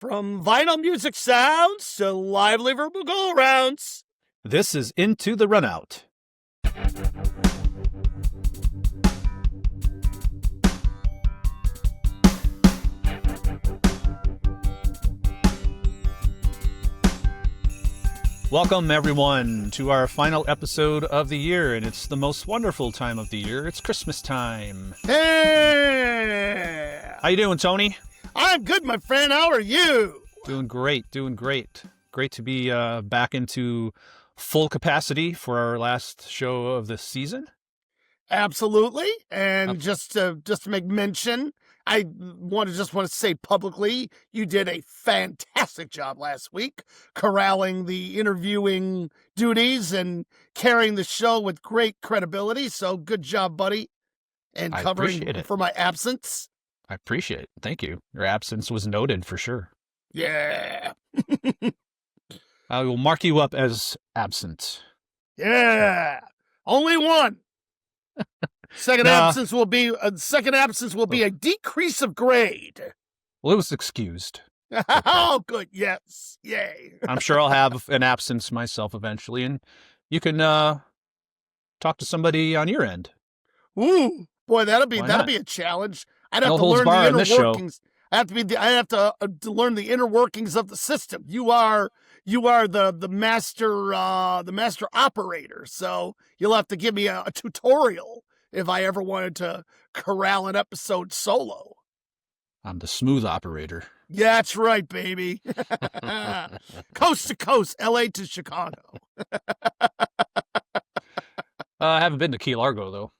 From vinyl music sounds to lively verbal go-arounds. This is Into the Runout. Welcome, everyone, to our final episode of the year, and it's the most wonderful time of the year. It's Christmas time. Hey! How you doing, Tony? I'm good, my friend. How are you? Doing great. Great to be back into full capacity for our last show of the season. Absolutely. And just to make mention, I want to say publicly, you did a fantastic job last week, corralling the interviewing duties and carrying the show with great credibility. So good job, buddy, and covering for my absence. I appreciate it. Thank you. Your absence was noted for sure. Yeah. I will mark you up as absent. Yeah. Only one. Second absence will be a decrease of grade. Well, it was excused. Oh, good. Yes. Yay. I'm sure I'll have an absence myself eventually, and you can talk to somebody on your end. Ooh, boy, that'll be a challenge. I'd have No to holds learn barred the in this inner workings. I have to learn the inner workings of the system. You are the master operator. So you'll have to give me a tutorial if I ever wanted to corral an episode solo. I'm the smooth operator. Yeah, that's right, baby. Coast to coast, LA to Chicago. I haven't been to Key Largo though.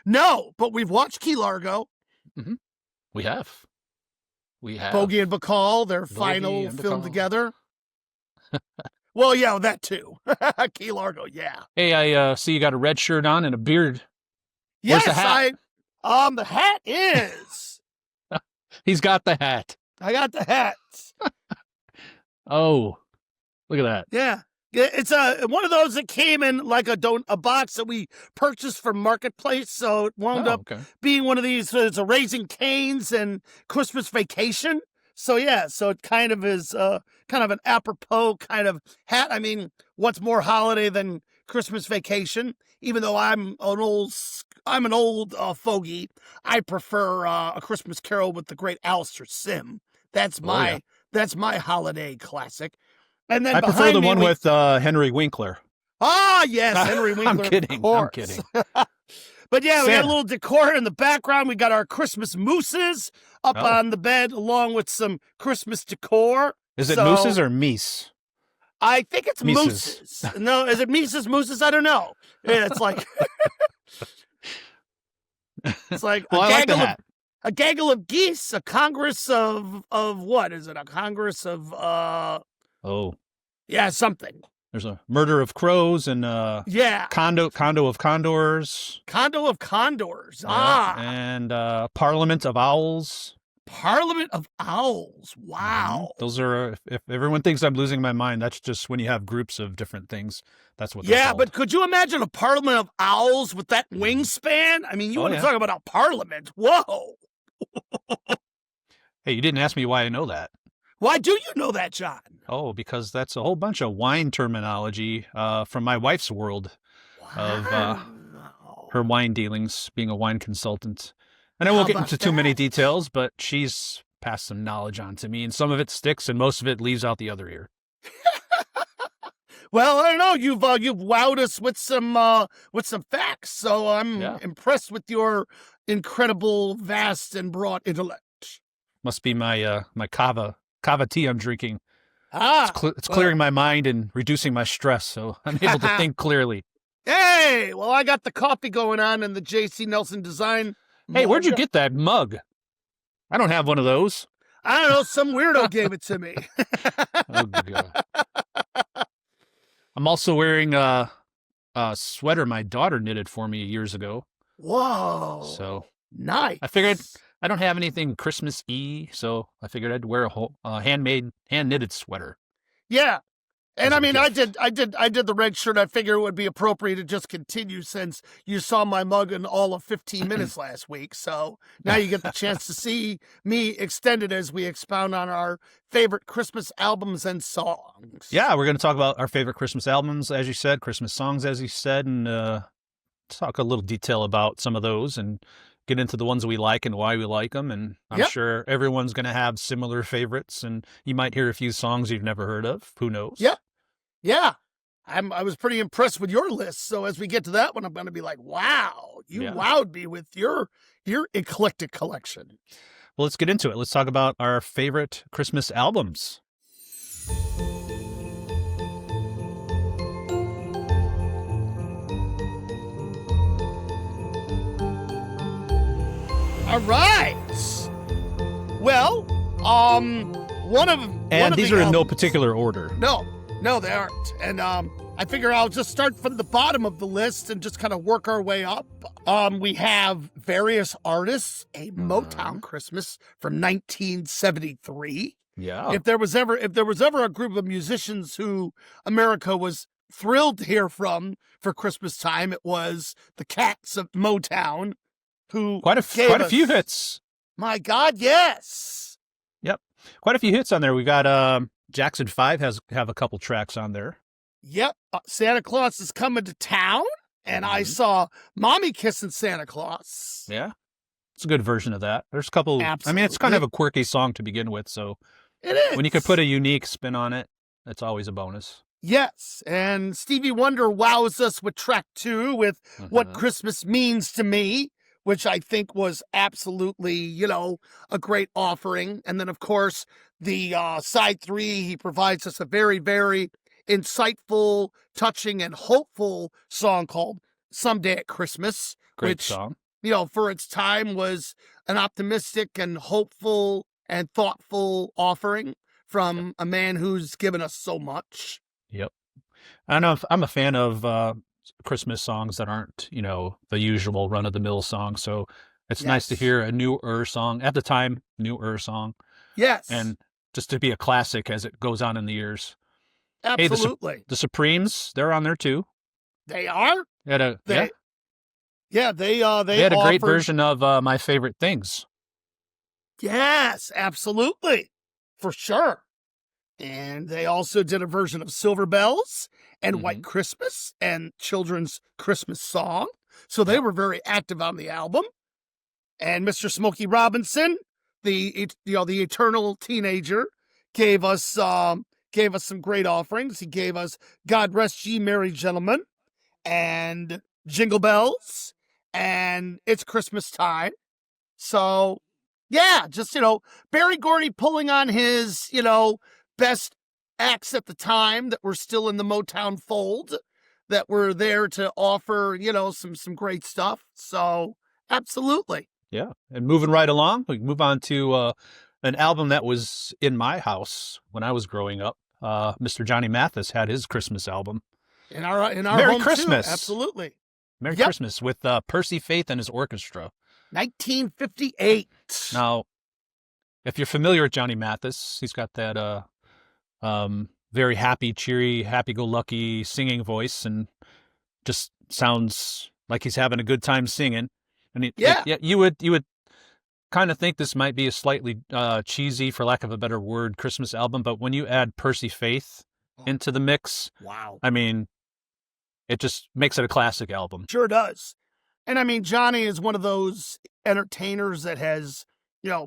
No, but we've watched Key Largo. Mm-hmm. We have. Bogey and Bacall, their final film together. Well, yeah, that too. Key Largo, yeah. Hey, I see you got a red shirt on and a beard. Yes, where's the hat? The hat is. He's got the hat. I got the hat. Oh, look at that. Yeah. It's one of those that came in like a box that we purchased from Marketplace. So it wound up being one of these. It's a Raising Cane's and Christmas Vacation. So yeah, so it kind of is kind of an apropos kind of hat. I mean, what's more holiday than Christmas Vacation? Even though I'm an old fogey, I prefer A Christmas Carol with the great Alistair Sim. That's my holiday classic. And then I prefer the one with Henry Winkler. Ah, yes, Henry Winkler. I'm kidding. But yeah, we got a little decor in the background. We got our Christmas mooses up on the bed, along with some Christmas decor. Is it mooses or meese? I think it's mooses. No, is it mooses? I don't know. Yeah, it's like a gaggle of geese, a congress of what is it? A congress of something. There's a murder of crows and condo of condors. Condo of condors. And Parliament of owls. Parliament of owls. Wow. Those are, if everyone thinks I'm losing my mind, that's just when you have groups of different things. That's what they're called. But could you imagine a parliament of owls with that wingspan? I mean, you want to talk about a parliament. Whoa. Hey, you didn't ask me why I know that. Why do you know that, John? Oh, because that's a whole bunch of wine terminology from my wife's world of her wine dealings, being a wine consultant. And I won't get into too many details, but she's passed some knowledge on to me, and some of it sticks, and most of it leaves out the other ear. Well, I don't know. You've wowed us with some facts, so I'm impressed with your incredible, vast, and broad intellect. Must be my my kava tea I'm drinking. It's clearing my mind and reducing my stress, so I'm able to think clearly. Hey, well, I got the coffee going on in the J.C. Nelson design. Hey, where'd you get that mug? I don't have one of those. I don't know. Some weirdo gave it to me. Oh, God. I'm also wearing a sweater my daughter knitted for me years ago. Whoa. So nice. I figured I don't have anything Christmas-y, so I figured I'd wear a hand-knitted sweater. Yeah. And I mean, I did the red shirt. I figure it would be appropriate to just continue since you saw my mug in all of 15 minutes last week. So now you get the chance to see me extended as we expound on our favorite Christmas albums and songs. Yeah, we're going to talk about our favorite Christmas albums, as you said, Christmas songs, as you said, and talk a little detail about some of those and get into the ones we like and why we like them. And I'm sure everyone's going to have similar favorites, and you might hear a few songs you've never heard of. Who knows? Yeah. I was pretty impressed with your list. So as we get to that one, I'm going to be like, wow, you wowed me with your eclectic collection. Well, let's get into it. Let's talk about our favorite Christmas albums. All right. Well, these are in no particular order. No, they aren't. And I figure I'll just start from the bottom of the list and just kind of work our way up. We have various artists, a Motown Christmas from 1973. Yeah. If there was ever a group of musicians who America was thrilled to hear from for Christmas time, it was the Cats of Motown, who quite a few hits. My God, yes. Yep, quite a few hits on there. We got Jackson 5 have a couple tracks on there. Yep, Santa Claus is Coming to Town, and I saw Mommy Kissing Santa Claus. Yeah, it's a good version of that. There's a couple. Absolutely. I mean, it's kind of a quirky song to begin with, so it is. When you could put a unique spin on it, that's always a bonus. Yes, and Stevie Wonder wows us with track 2 with What Christmas Means to Me, which I think was absolutely, a great offering. And then, of course, the side 3, he provides us a very, very insightful, touching, and hopeful song called Someday at Christmas. Great song. For its time was an optimistic and hopeful and thoughtful offering from a man who's given us so much. Yep. I know I'm a fan of Christmas songs that aren't, the usual run-of-the-mill song. So it's nice to hear a newer song, at the time, newer song. Yes. And just to be a classic as it goes on in the years. Absolutely. Hey, the Supremes, they're on there too. They are? They had a a great version of My Favorite Things. Yes, absolutely. For sure. And they also did a version of Silver Bells and White Christmas and Children's Christmas Song. So they were very active on the album. And Mr. Smokey Robinson, the eternal teenager, gave us some great offerings. He gave us God Rest Ye Merry Gentlemen and Jingle Bells and It's Christmas Time. So, yeah, just, Berry Gordy pulling on his, best acts at the time that were still in the Motown fold, that were there to offer, some great stuff. So, absolutely. Yeah. And moving right along, we move on to an album that was in my house when I was growing up. Mr. Johnny Mathis had his Christmas album. In our Merry home Christmas. Too. Absolutely. Merry Christmas with Percy Faith and his orchestra. 1958. Now, if you're familiar with Johnny Mathis, he's got that very happy, cheery, happy-go-lucky singing voice, and just sounds like he's having a good time singing. And you would kind of think this might be a slightly cheesy, for lack of a better word, Christmas album, but when you add Percy Faith into the mix, wow! I mean, it just makes it a classic album. Sure does. And I mean, Johnny is one of those entertainers that has,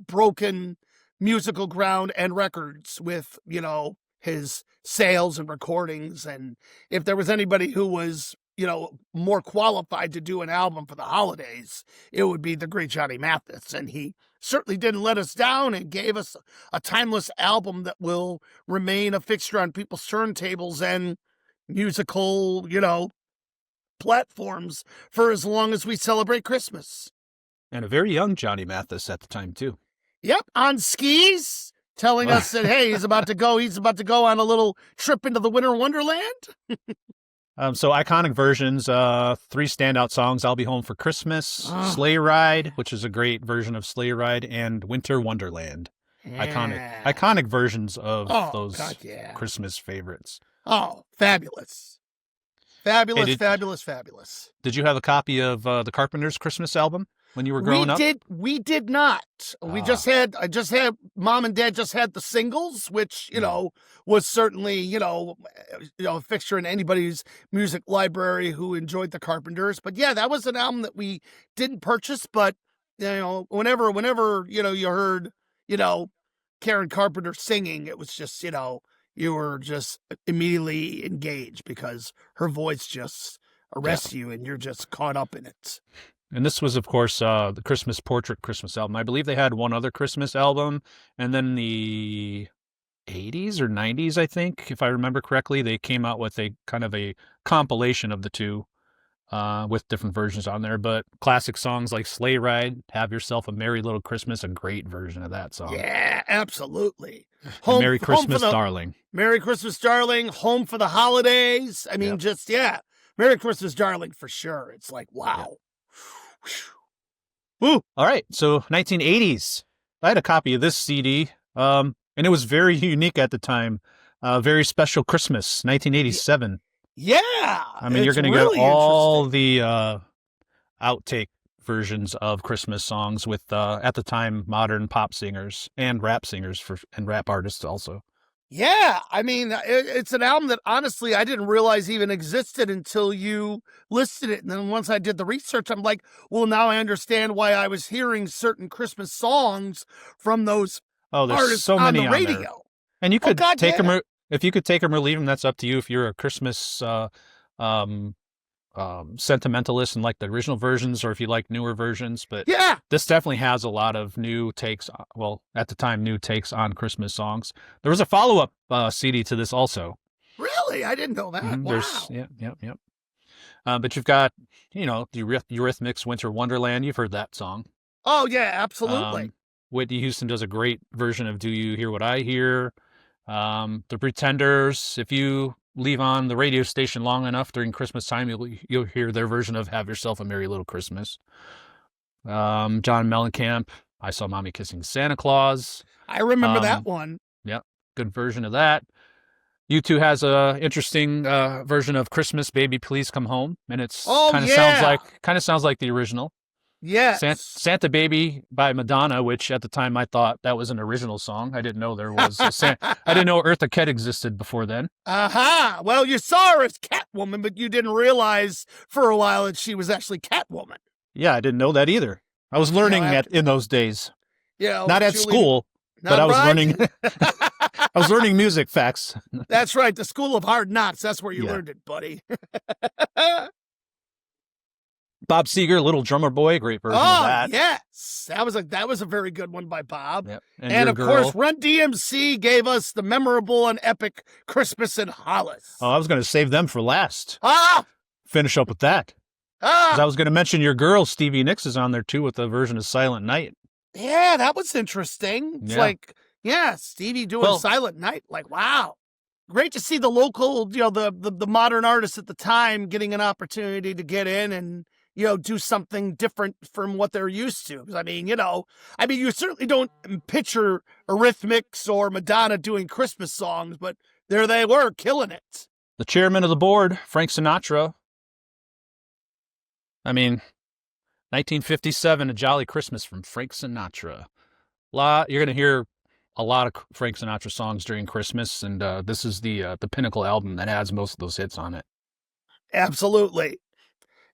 broken musical ground and records with, his sales and recordings. And if there was anybody who was, more qualified to do an album for the holidays, it would be the great Johnny Mathis. And he certainly didn't let us down and gave us a timeless album that will remain a fixture on people's turntables and musical, platforms for as long as we celebrate Christmas. And a very young Johnny Mathis at the time, too. Yep, on skis, telling us that, hey, he's about to go on a little trip into the winter wonderland. So iconic versions, 3 standout songs: I'll Be Home for Christmas, Sleigh Ride, which is a great version of Sleigh Ride, and Winter Wonderland. Yeah. Iconic versions of those Christmas favorites. Oh, fabulous. Hey, Fabulous. Did you have a copy of the Carpenters Christmas album when you were growing up? We did not. I just had mom and dad just had the singles, which, was certainly, a fixture in anybody's music library who enjoyed the Carpenters. But yeah, that was an album that we didn't purchase, but whenever, you heard, Karen Carpenter singing, it was just, you were just immediately engaged because her voice just arrests you and you're just caught up in it. And this was, of course, the Christmas Portrait Christmas album. I believe they had one other Christmas album, and then the 80s or 90s, I think, if I remember correctly, they came out with a kind of a compilation of the two with different versions on there. But classic songs like Sleigh Ride, Have Yourself a Merry Little Christmas, a great version of that song. Yeah, absolutely. Merry Christmas, Darling. Merry Christmas, Darling. Home for the Holidays. I mean, Merry Christmas, Darling for sure. It's like, wow. Woo. All right. So 1980s. I had a copy of this CD, and it was very unique at the time. Very Special Christmas, 1987. Yeah. I mean, you're going to get all the outtake versions of Christmas songs with, at the time, modern pop singers and rap singers and rap artists also. Yeah, I mean, it's an album that honestly I didn't realize even existed until you listed it. And then once I did the research, I'm like, well, now I understand why I was hearing certain Christmas songs from those artists so many on the radio. There. And you could take them, if you could take them or leave them, that's up to you. If you're a Christmas sentimentalist and like the original versions, or if you like newer versions. But yeah, this definitely has a lot of new takes. Well, at the time, new takes on Christmas songs. There was a follow-up CD to this also. Really? I didn't know that. Wow. Yep. But you've got, the Eurythmics' Winter Wonderland. You've heard that song. Oh yeah, absolutely. Whitney Houston does a great version of Do You Hear What I Hear? The Pretenders, if you leave on the radio station long enough during Christmas time, you'll hear their version of Have Yourself a Merry Little Christmas. John Mellencamp, I Saw Mommy Kissing Santa Claus. I remember that one. Yeah, good version of that. U2 has a interesting version of Christmas, Baby Please Come Home, and it's kind of sounds like the original. Yeah, Santa Baby by Madonna, which at the time I thought that was an original song. I didn't know there was I didn't know Eartha Kitt existed before then. Well, you saw her as Catwoman, but you didn't realize for a while that she was actually Catwoman. Yeah, I didn't know that either. I was learning in those days. Yeah, not at school, but I was learning. I was learning music facts. That's right, the School of Hard Knocks. That's where you learned it, buddy. Bob Seger, Little Drummer Boy, great version of that. Yes, that was a very good one by Bob. Yep. And of course, Run DMC gave us the memorable and epic Christmas in Hollis. Oh, I was going to save them for last. Finish up with that. 'Cause I was going to mention your girl, Stevie Nicks, is on there too with the version of Silent Night. Yeah, that was interesting. It's like, Stevie doing Silent Night. Like, wow. Great to see the local, the modern artists at the time getting an opportunity to get in and, do something different from what they're used to. I mean, you certainly don't picture Eurythmics or Madonna doing Christmas songs, but there they were killing it. The chairman of the board, Frank Sinatra. I mean, 1957, A Jolly Christmas from Frank Sinatra. You're going to hear a lot of Frank Sinatra songs during Christmas, and this is the pinnacle album that has most of those hits on it. Absolutely.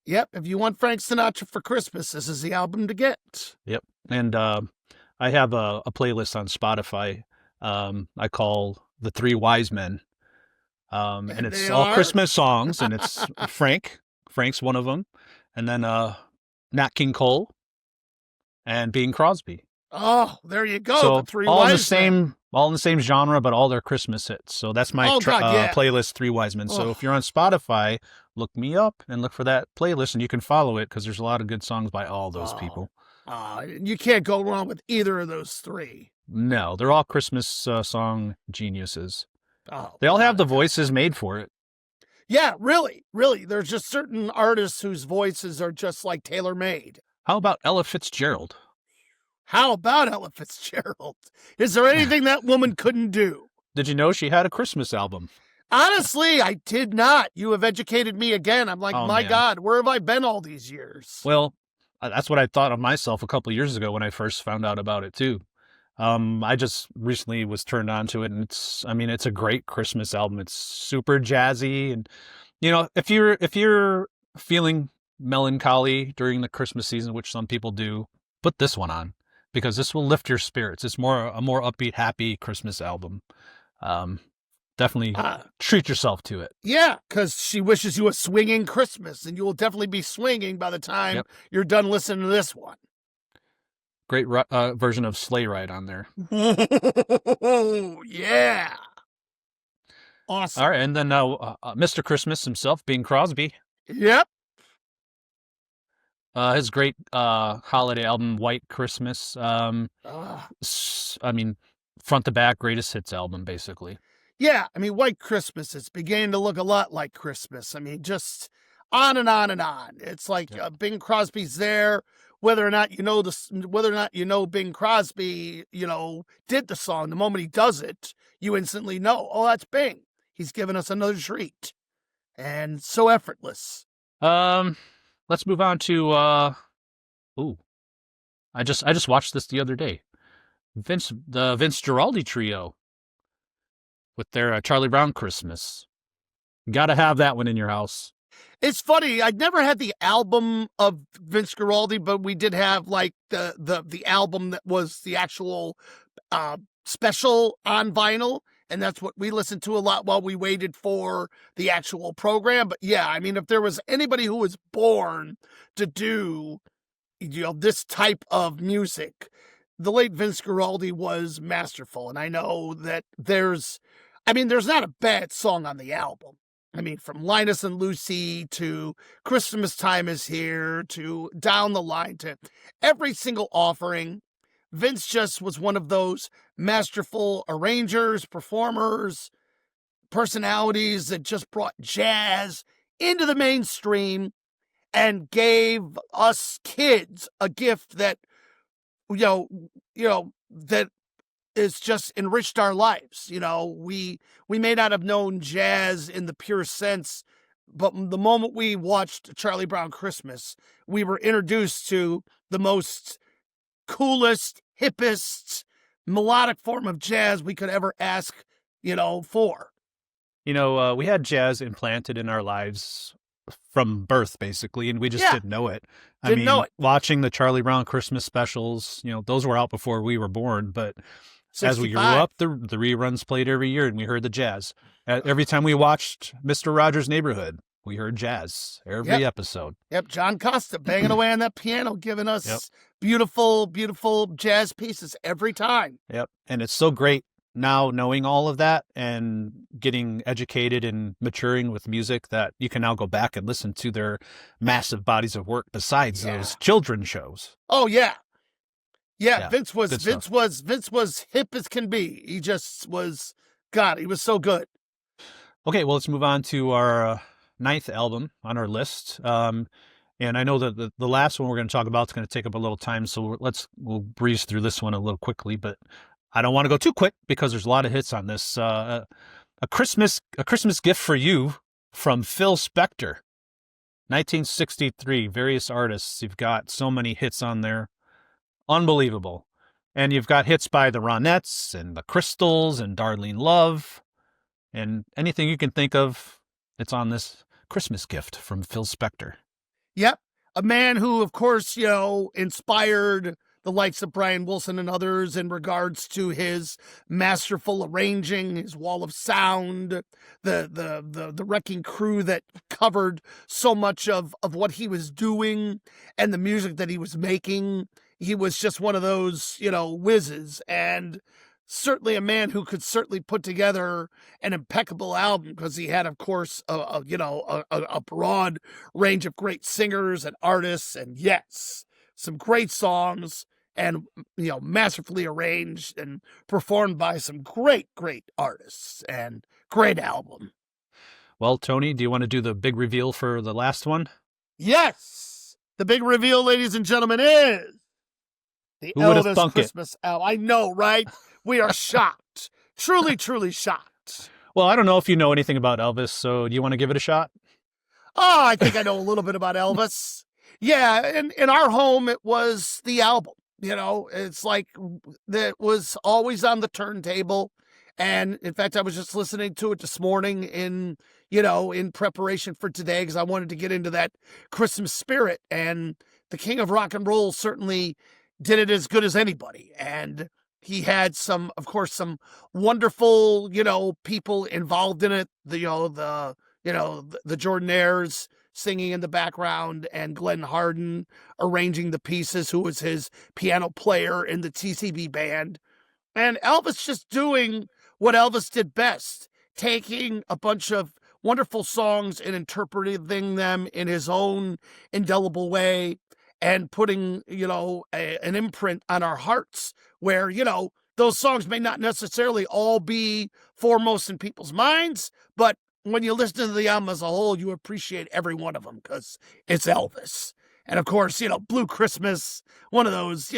Yep, if you want Frank Sinatra for Christmas, this is the album to get. Yep, and I have a playlist on Spotify I call The Three Wise Men, and it's all Christmas songs, and it's Frank's one of them, and then Nat King Cole and Bing Crosby. Oh, there you go. So the three all in the same genre, but all their Christmas hits. So that's my playlist, Three Wise Men. So if you're on Spotify, look me up and look for that playlist, and you can follow it because there's a lot of good songs by all those people. You can't go wrong with either of those three. No, they're all Christmas song geniuses. They all have the voices made for it. Yeah, really. There's just certain artists whose voices are just like tailor-made. How about Ella Fitzgerald? How about Ella Fitzgerald? Is there anything that woman couldn't do? Did you know she had a Christmas album? Honestly, I did not. You have educated me again. I'm like, my man. God, where have I been all these years? Well, that's what I thought of myself a couple of years ago when I first found out about it too. I just recently was turned on to it, and it's a great Christmas album. It's super jazzy, and if you're feeling melancholy during the Christmas season, which some people do, put this one on because this will lift your spirits. It's a more upbeat, happy Christmas album. Definitely treat yourself to it. Yeah, because she wishes you a swinging Christmas, and you will definitely be swinging by the time you're done listening to this one. Great version of Sleigh Ride on there. Oh, yeah. Awesome. All right, and then Mr. Christmas himself, Bing Crosby. Yep. His great holiday album, White Christmas. Front to back, greatest hits album, basically. Yeah, White Christmas, it's beginning to look a lot like Christmas. Just on and on and on. It's like Bing Crosby's there. Whether or not you know Bing Crosby, did the song, the moment he does it, you instantly know, oh, that's Bing. He's giving us another treat. And so effortless. Let's move on to I just watched this the other day. The Vince Guaraldi trio with their Charlie Brown Christmas. Gotta have that one in your house. It's funny. I'd never had the album of Vince Guaraldi, but we did have like the album that was the actual special on vinyl, and that's what we listened to a lot while we waited for the actual program. But yeah, if there was anybody who was born to do this type of music, the late Vince Guaraldi was masterful. And I know that there's not a bad song on the album. From Linus and Lucy to Christmas Time Is Here to down the line to every single offering, Vince just was one of those masterful arrangers, performers, personalities that just brought jazz into the mainstream and gave us kids a gift that, that it's just enriched our lives. We may not have known jazz in the pure sense, but the moment we watched Charlie Brown Christmas, we were introduced to the most coolest, hippest, melodic form of jazz we could ever ask, for. We had jazz implanted in our lives from birth, basically, and we just didn't know it. Didn't know it. Watching the Charlie Brown Christmas specials, those were out before we were born, but 65. As we grew up, the reruns played every year, and we heard the jazz. Every time we watched Mr. Rogers' Neighborhood, we heard jazz every episode. Yep, John Costa banging away on that piano, giving us beautiful, beautiful jazz pieces every time. Yep, and it's so great now knowing all of that and getting educated and maturing with music that you can now go back and listen to their massive bodies of work besides those children's shows. Oh, yeah. Yeah, Vince was hip as can be. He just was, God, he was so good. Okay, well, let's move on to our ninth album on our list. And I know that the last one we're going to talk about is going to take up a little time, so we'll breeze through this one a little quickly. But I don't want to go too quick because there's a lot of hits on this. A Christmas Gift for You from Phil Spector, 1963. Various artists. You've got so many hits on there. Unbelievable. And you've got hits by the Ronettes and the Crystals and Darlene Love and anything you can think of. It's on this Christmas Gift from Phil Spector. Yep. A man who, of course, inspired the likes of Brian Wilson and others in regards to his masterful arranging, his wall of sound, the Wrecking Crew that covered so much of what he was doing and the music that he was making. He was just one of those, whizzes, and certainly a man who could certainly put together an impeccable album because he had, of course, a broad range of great singers and artists, and yes, some great songs, and masterfully arranged and performed by some great artists, and great album. Well, Tony, do you want to do the big reveal for the last one? Yes, the big reveal, ladies and gentlemen, is the Elvis Christmas album. I know, right? We are shocked. Truly shocked. Well, I don't know if you know anything about Elvis, so do you want to give it a shot? Oh, I think I know a little bit about Elvis. Yeah, in our home, it was the album. It's like that was always on the turntable. And in fact, I was just listening to it this morning in preparation for today because I wanted to get into that Christmas spirit. And the king of rock and roll certainly did it as good as anybody. And he had of course, some wonderful, people involved in it. The Jordanaires singing in the background and Glenn Hardin arranging the pieces, who was his piano player in the TCB band. And Elvis just doing what Elvis did best, taking a bunch of wonderful songs and interpreting them in his own indelible way and putting, an imprint on our hearts where, those songs may not necessarily all be foremost in people's minds, but when you listen to the album as a whole, you appreciate every one of them because it's Elvis. And of course, Blue Christmas, one of those,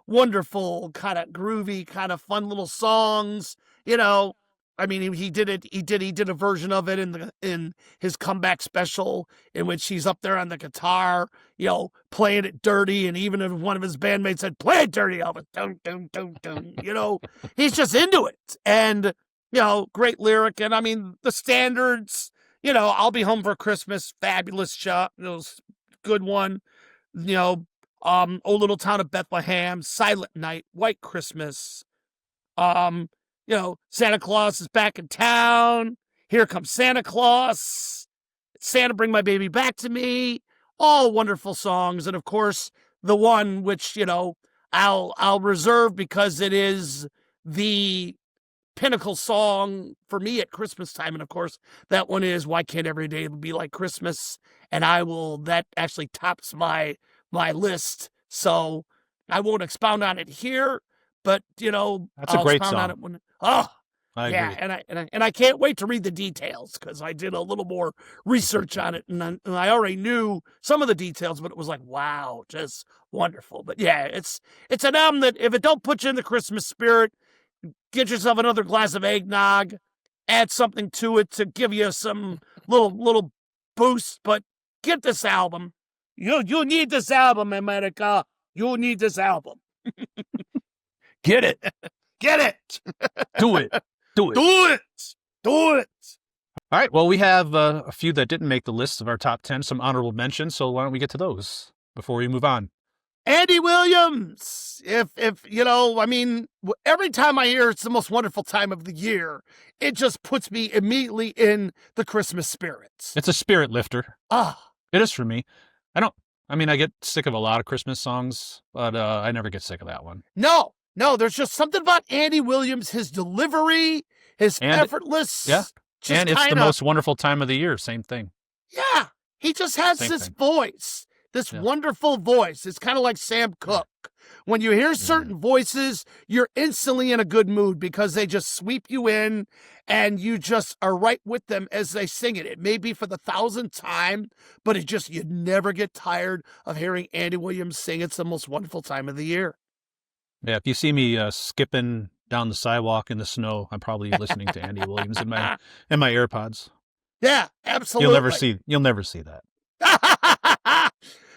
wonderful, kind of groovy, kind of fun little songs. I mean, he did a version of it in his comeback special in which he's up there on the guitar, playing it dirty. And even if one of his bandmates said, "Play it dirty, Elvis," dun, dun, dun, dun, he's just into it. And, great lyric. And I mean, the standards, "I'll Be Home for Christmas," fabulous shot. It was a good one. "O Little Town of Bethlehem," "Silent Night," "White Christmas." Santa Claus is back in town. "Here Comes Santa Claus." "Santa, Bring My Baby Back to Me." All wonderful songs. And of course, the one which, I'll reserve because it is the pinnacle song for me at Christmas time. And of course, that one is "Why Can't Every Day Be Like Christmas?" And that actually tops my list. So I won't expound on it here, but that's I'll a great expound song. on it when I agree. and I can't wait to read the details because I did a little more research on it, and I already knew some of the details, but it was like, wow, just wonderful. But yeah, it's an album that if it don't put you in the Christmas spirit, get yourself another glass of eggnog, add something to it to give you some little boost. But get this album. You need this album, America. You need this album. Get it. Get it. Do it. Do it. Do it. Do it. All right. Well, we have a few that didn't make the list of our top 10, some honorable mentions. So why don't we get to those before we move on? Andy Williams. If I mean, every time I hear "It's the Most Wonderful Time of the Year," it just puts me immediately in the Christmas spirits. It's a spirit lifter. It is for me. I get sick of a lot of Christmas songs, but I never get sick of that one. No, there's just something about Andy Williams, his delivery, his effortless. Yeah. And it's the most wonderful time of the year. Same thing. Yeah. He just has this voice, this wonderful voice. It's kind of like Sam Cooke. When you hear certain voices, you're instantly in a good mood because they just sweep you in and you just are right with them as they sing it. It may be for the 1,000th time, but you never get tired of hearing Andy Williams sing "It's the Most Wonderful Time of the Year." Yeah, if you see me skipping down the sidewalk in the snow, I'm probably listening to Andy Williams in my AirPods. Yeah, absolutely. You'll never see that.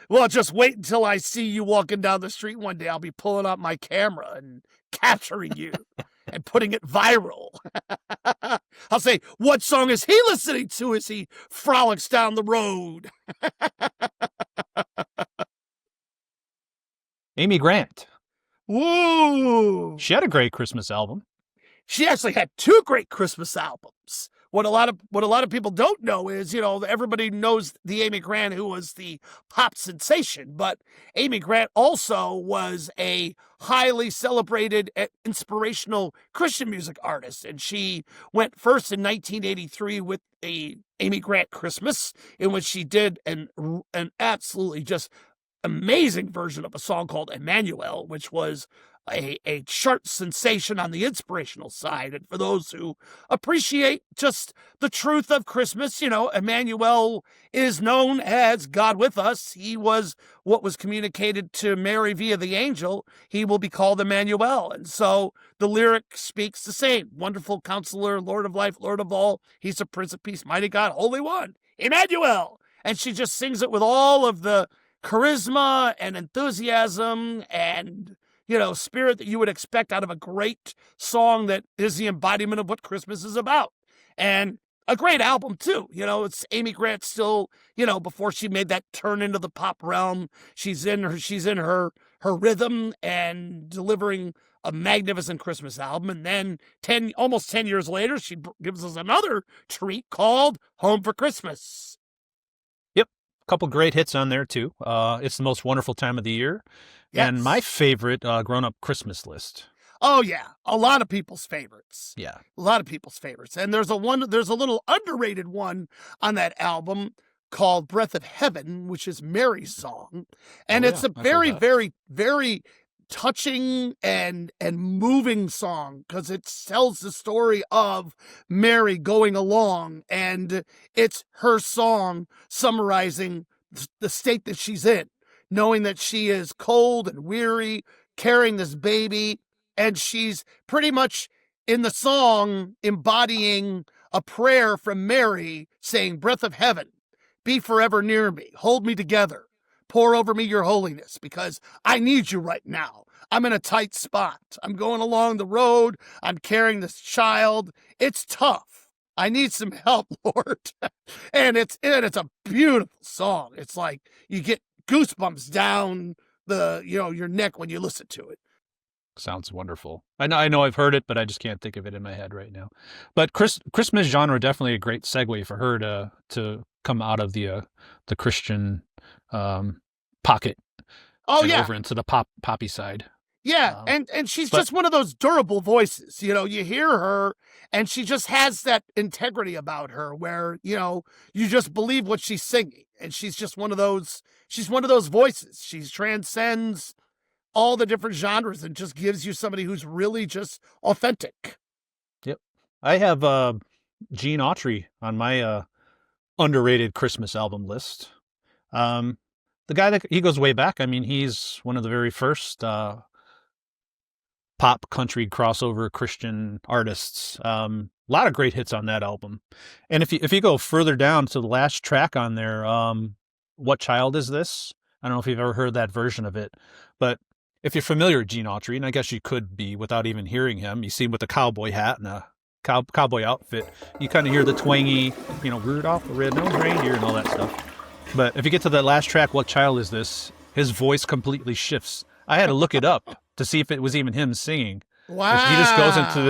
Well, just wait until I see you walking down the street one day. I'll be pulling out my camera and capturing you and putting it viral. I'll say, "What song is he listening to as he frolics down the road?" Amy Grant. Woo! She had a great Christmas album. She actually had 2 great Christmas albums. What a lot of people don't know is, everybody knows the Amy Grant who was the pop sensation, but Amy Grant also was a highly celebrated, inspirational Christian music artist. And she went first in 1983 with the Amy Grant Christmas, in which she did an absolutely just amazing version of a song called "Emmanuel," which was a chart sensation on the inspirational side. And for those who appreciate just the truth of Christmas, Emmanuel is known as God with us. He was what was communicated to Mary via the angel. He will be called Emmanuel. And so the lyric speaks the same. Wonderful Counselor, Lord of Life, Lord of All. He's a Prince of Peace, Mighty God, Holy One, Emmanuel. And she just sings it with all of the charisma and enthusiasm and spirit that you would expect out of a great song that is the embodiment of what Christmas is about. And a great album too. It's Amy Grant still, before she made that turn into the pop realm, she's in her rhythm and delivering a magnificent Christmas album. And then almost 10 years later, she gives us another treat called Home for Christmas. Yep. A couple great hits on there too. It's the most wonderful time of the year. Yes. And my favorite grown-up Christmas list. Oh yeah, a lot of people's favorites. Yeah, a lot of people's favorites. And there's a little underrated one on that album called "Breath of Heaven," which is Mary's song, and it's a very, very, very touching and moving song because it tells the story of Mary going along, and it's her song summarizing the state that she's in, knowing that she is cold and weary, carrying this baby, and she's pretty much in the song embodying a prayer from Mary saying, "Breath of heaven, be forever near me, hold me together, pour over me your holiness, because I need you right now. I'm in a tight spot. I'm going along the road. I'm carrying this child. It's tough. I need some help, Lord." And it's a beautiful song. It's like you get goosebumps down your neck when you listen to it. Sounds wonderful. I know I've heard it, but I just can't think of it in my head right now. But Christmas genre, definitely a great segue for her to come out of the Christian pocket. Over into the poppy side. Yeah, and she's just one of those durable voices. You hear her and she just has that integrity about her where, you just believe what she's singing. And she's just one of those voices. She transcends all the different genres and just gives you somebody who's really just authentic. Yep. I have Gene Autry on my underrated Christmas album list. The guy he goes way back. I mean, he's one of the very first pop country crossover Christian artists. A lot of great hits on that album. And if you go further down to the last track on there, What Child Is This? I don't know if you've ever heard that version of it, but if you're familiar with Gene Autry, and I guess you could be without even hearing him, you see him with a cowboy hat and a cowboy outfit, you kind of hear the twangy, Rudolph the Red-Nosed Reindeer and all that stuff. But if you get to that last track, What Child Is This? His voice completely shifts. I had to look it up to see if it was even him singing. Wow. He just goes into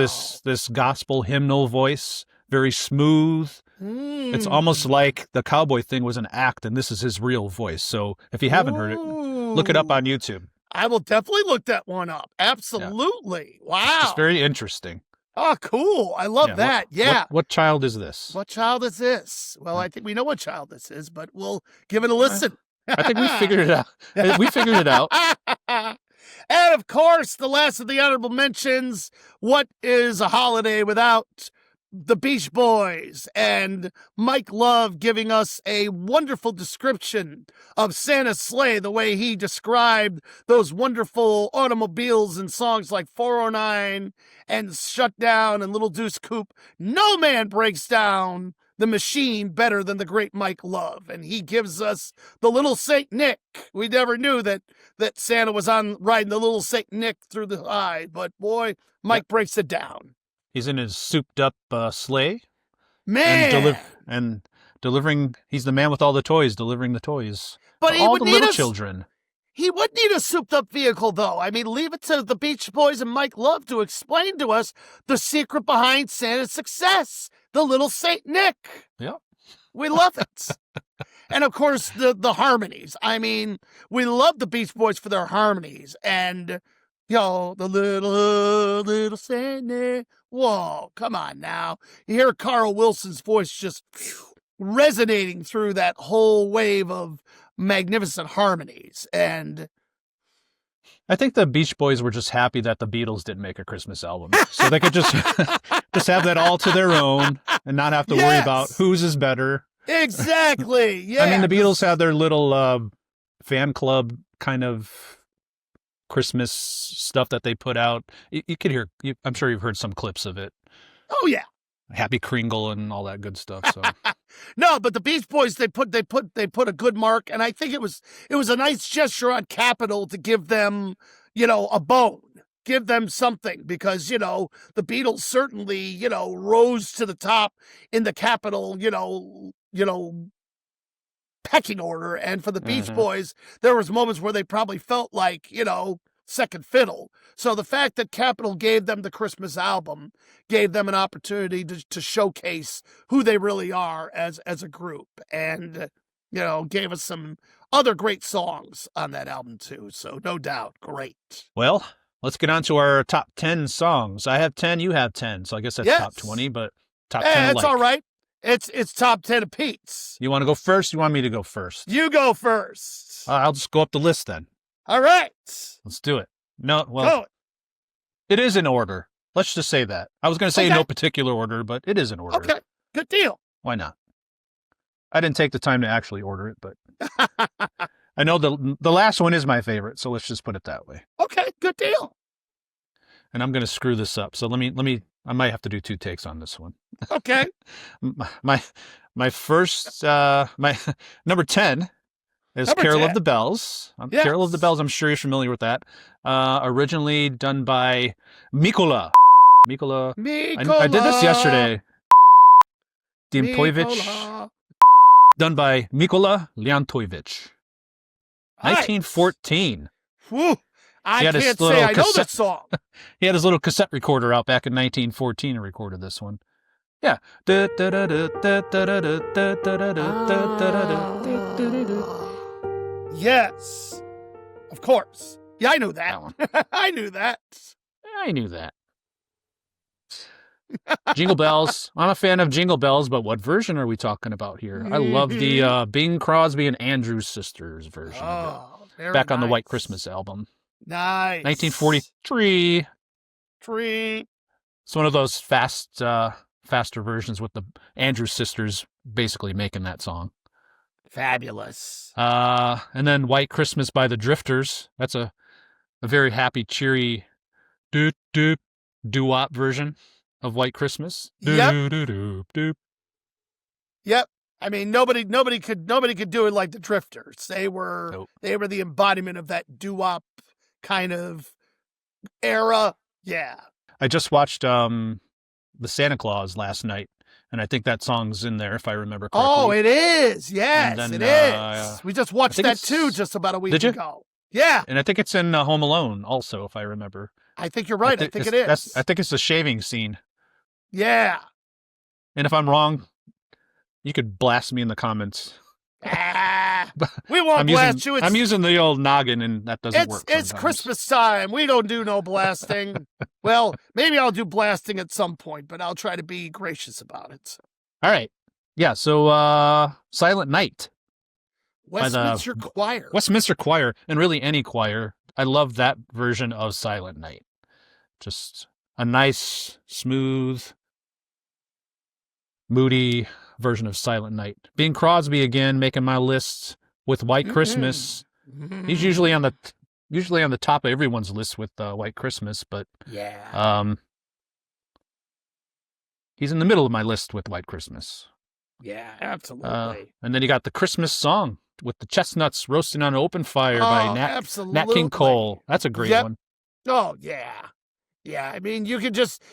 this gospel hymnal voice, very smooth. It's almost like the cowboy thing was an act and this is his real voice. So if you haven't heard it, look it up on YouTube. I will definitely look that one up. Absolutely. Yeah. Wow. It's very interesting. Oh, cool. I love that. What child is this? What child is this? Well, I think we know what child this is, but we'll give it a listen. I think we figured it out. We figured it out. And of course, the last of the honorable mentions, what is a holiday without the Beach Boys and Mike Love giving us a wonderful description of Santa's sleigh, the way he described those wonderful automobiles in songs like 409 and Shut Down and Little Deuce Coupe. No man breaks down the machine better than the great Mike Love. And he gives us the Little Saint Nick. We never knew that Santa was riding the Little Saint Nick through the eye, but boy, Mike breaks it down. He's in his souped-up sleigh. Man! And delivering, he's the man with all the toys, delivering the toys. But all the little children. He would need a souped-up vehicle, though. I mean, leave it to the Beach Boys and Mike Love to explain to us the secret behind Santa's success. The Little Saint Nick. Yep. We love it. And, of course, the harmonies. I mean, we love the Beach Boys for their harmonies. And... the little Saint Nick. Whoa, come on now. You hear Carl Wilson's voice just resonating through that whole wave of magnificent harmonies. And I think the Beach Boys were just happy that the Beatles didn't make a Christmas album, so they could just just have that all to their own and not have to worry about whose is better. Exactly. Yeah. I mean, the Beatles had their little fan club kind of Christmas stuff that they put out. You could hear. I'm sure you've heard some clips of it. Oh yeah. Happy Kringle and all that good stuff. So no, but the Beach Boys they put a good mark, and I think it was a nice gesture on Capitol to give them, a bone, give them something, because the Beatles certainly rose to the top in the Capitol pecking order, and for the Beach Boys there was moments where they probably felt like second fiddle. So the fact that Capitol gave them the Christmas album gave them an opportunity to showcase who they really are as a group, and gave us some other great songs on that album too. So no doubt, great. Well, let's get on to our top 10 songs. I have 10, you have 10, so I guess that's top 20, but top 10 It's all right. It's top 10 apiece. You want to go first? You want me to go first? You go first. I'll just go up the list then. All right. Let's do it. No, well, it is in order. Let's just say that. I was going to say no particular order, but it is in order. Okay, good deal. Why not? I didn't take the time to actually order it, but I know the last one is my favorite, so let's just put it that way. Okay, good deal. And I'm going to screw this up, so let me. I might have to do 2 takes on this one. Okay. my first my number 10 is Carol of the Bells. Carol of the Bells, I'm sure you're familiar with that. Originally done by Mikola. I did this yesterday. Dimpojevic. Done by Mikola Leontojevic. 1914. Whew. I can't say I know this song. He had his little cassette recorder out back in 1914 and recorded this one. Yeah. Yes. Of course. Yeah, I knew that one. I knew that. Jingle Bells. I'm a fan of Jingle Bells, but what version are we talking about here? I love the Bing Crosby and Andrews Sisters version of it. Back on the White Christmas album. Nice. 1943. It's one of those faster versions with the Andrews Sisters basically making that song. Fabulous. And then White Christmas by the Drifters. That's a very happy, cheery doo-wop version of White Christmas. Yep. Yep. I mean, nobody could do it like the Drifters. They were the embodiment of that doo-wop kind of era. Yeah. I just watched the Santa Claus last night, and I think that song's in there if I remember correctly. Oh, it is. Yes, it is. We just watched that too just about a week ago. Yeah. And I think it's in Home Alone also, if I remember. I think you're right. I think it is. I think it's the shaving scene. Yeah. And if I'm wrong, you could blast me in the comments. We won't blast you. I'm using the old noggin, and that doesn't work. It's Christmas time. We don't do no blasting. Well, maybe I'll do blasting at some point, but I'll try to be gracious about it. All right. Yeah, so Silent Night. Westminster Choir. Westminster Choir, and really any choir. I love that version of Silent Night. Just a nice, smooth, moody version of Silent Night. Bing Crosby again, making my list with White Christmas. He's usually on the top of everyone's list with White Christmas, but he's in the middle of my list with White Christmas. Yeah, absolutely. And then you got the Christmas song with the chestnuts roasting on an open fire by Nat King Cole. That's a great one. Oh yeah, yeah. I mean, you could just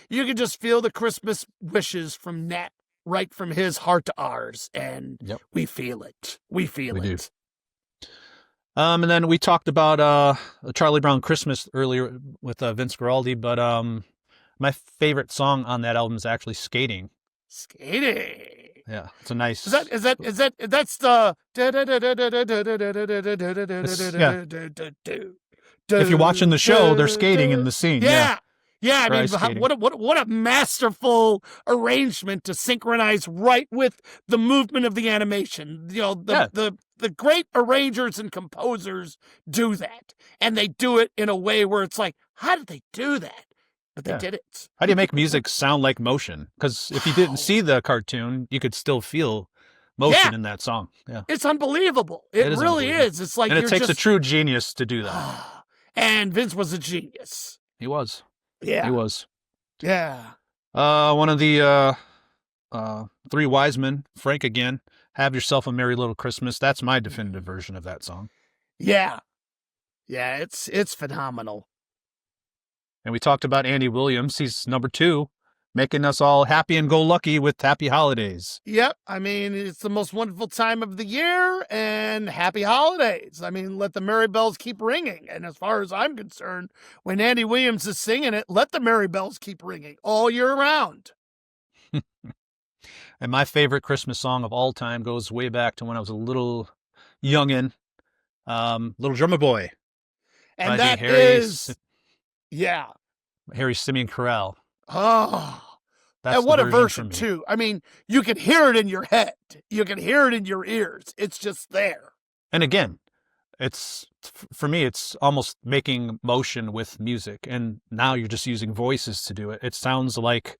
feel the Christmas wishes from Nat right from his heart to ours, and we feel it. We do. And then we talked about Charlie Brown Christmas earlier with Vince Guaraldi, but my favorite song on that album is actually Skating. Yeah, it's a nice. That's the. If you're watching the show, they're skating in the scene. Yeah. Yeah, I mean, what a masterful arrangement to synchronize right with the movement of the animation. The the great arrangers and composers do that, and they do it in a way where it's like, how did they do that? But they did it. How do you make music sound like motion? Because if you didn't see the cartoon, you could still feel motion in that song. Yeah, it's unbelievable. It really is. It's like, and it takes a true genius to do that. And Vince was a genius. He was. Yeah, he was. Yeah. One of the Three Wise Men, Frank again. Have Yourself a Merry Little Christmas. That's my definitive version of that song. Yeah. Yeah, it's phenomenal. And we talked about Andy Williams. He's number 2, making us all happy and go lucky with Happy Holidays. Yep. I mean, it's the most wonderful time of the year, and happy holidays. I mean, let the merry bells keep ringing. And as far as I'm concerned, when Andy Williams is singing it, let the merry bells keep ringing all year round. And my favorite Christmas song of all time goes way back to when I was a little youngin', Little Drummer Boy. And that is... Yeah. Harry Simeon Corral. Oh, and what a version, too. I mean, you can hear it in your head. You can hear it in your ears. It's just there. And again, for me, it's almost making motion with music. And now you're just using voices to do it. It sounds like,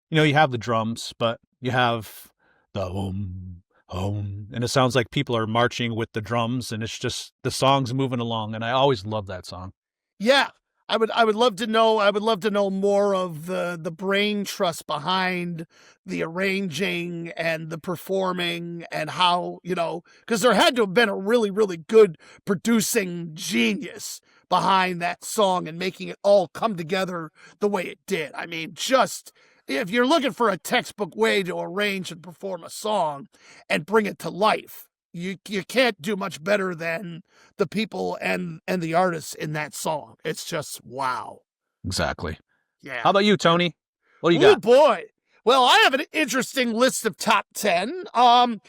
you have the drums, but you have the home, and it sounds like people are marching with the drums, and it's just the song's moving along. And I always love that song. Yeah. I would love to know more of the brain trust behind the arranging and the performing, and how, because there had to have been a really, really good producing genius behind that song and making it all come together the way it did. I mean, just if you're looking for a textbook way to arrange and perform a song and bring it to life, you can't do much better than the people and the artists in that song. It's just wow. Exactly. Yeah. How about you, Tony? What do you got? Oh boy. Well, I have an interesting list of top 10. I